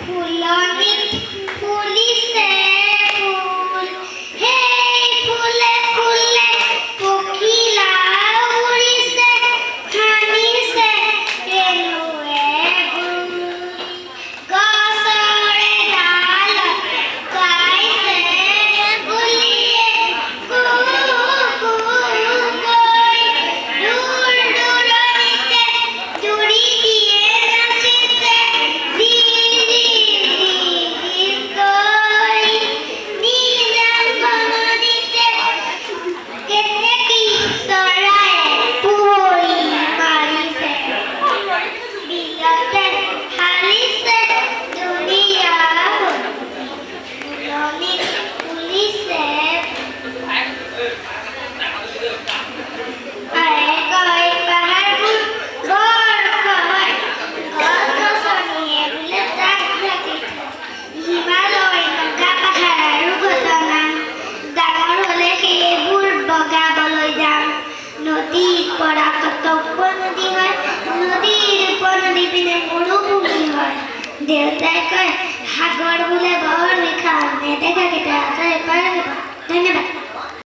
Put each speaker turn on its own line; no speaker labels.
ফুলনিত ফুলিছে ফুল সেই ফুলে ফুলে পখিলা উৰিছে হানিছে ৰেণুৱে গুল গছৰে ডালত গাইছে বুলিয়ে কু কু কৈ দূৰ দূৰণিতে জুৰি দিয়ে নাচিছে নদীৰ পৰা কত উপনদী হয় নদীৰ উপনদী পিনে মৰুভূমি হয় দেউতাই কয় সাগৰ বোলে বৰ নিশা নেদেখা কেইটা ধন্যবাদ।